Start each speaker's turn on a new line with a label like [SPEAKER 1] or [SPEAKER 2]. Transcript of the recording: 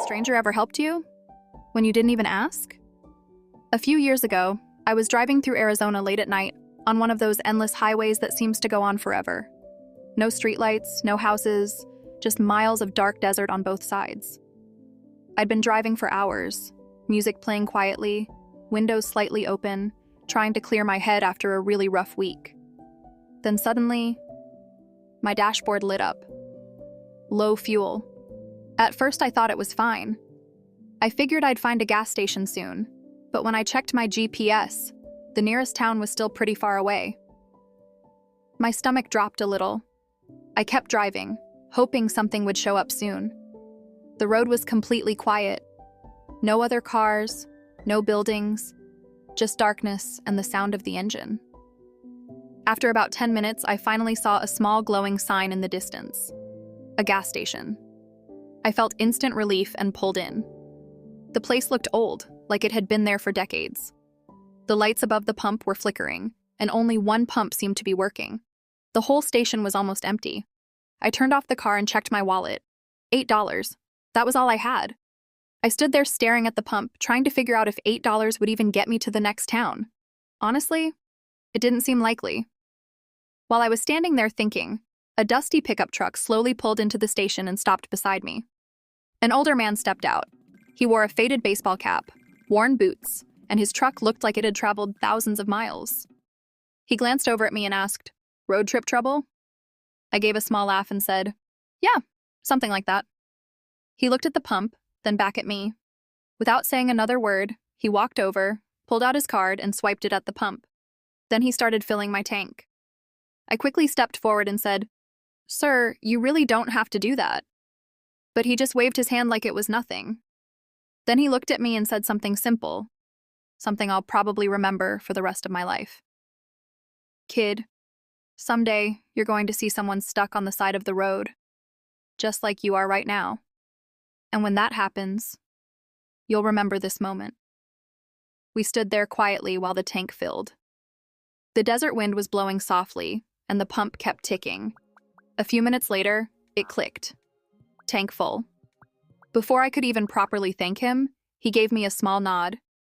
[SPEAKER 1] stranger ever helped you? When you didn't even ask? A few years ago, I was driving through Arizona late at night on one of those endless highways that seems to go on forever. No streetlights, no houses, just miles of dark desert on both sides. I'd been driving for hours, music playing quietly, windows slightly open, trying to clear my head after a really rough week. Then suddenly, my dashboard lit up. Low fuel. At first I thought it was fine. I figured I'd find a gas station soon, but when I checked my GPS, the nearest town was still pretty far away. My stomach dropped a little. I kept driving, hoping something would show up soon. The road was completely quiet. No other cars, no buildings, just darkness and the sound of the engine. After about 10 minutes, I finally saw a small glowing sign in the distance. A gas station. I felt instant relief and pulled in. The place looked old, like it had been there for decades. The lights above the pump were flickering, and only one pump seemed to be working. The whole station was almost empty. I turned off the car and checked my wallet. $8. That was all I had. I stood there staring at the pump, trying to figure out if $8 would even get me to the next town. Honestly, it didn't seem likely. While I was standing there thinking, a dusty pickup truck slowly pulled into the station and stopped beside me. An older man stepped out. He wore a faded baseball cap, worn boots, and his truck looked like it had traveled thousands of miles. He glanced over at me and asked, "Road trip trouble?" I gave a small laugh and said, "Yeah, something like that." He looked at the pump, then back at me. Without saying another word, he walked over, pulled out his card, and swiped it at the pump. Then he started filling my tank. I quickly stepped forward and said, "Sir, you really don't have to do that." But he just waved his hand like it was nothing. Then he looked at me and said something simple, something I'll probably remember for the rest of my life. "Kid, someday you're going to see someone stuck on the side of the road, just like you are right now. And when that happens, you'll remember this moment." We stood there quietly while the tank filled. The desert wind was blowing softly, and the pump kept ticking. A few minutes later, it clicked. Tank full. Before I could even properly thank him, he gave me a small nod,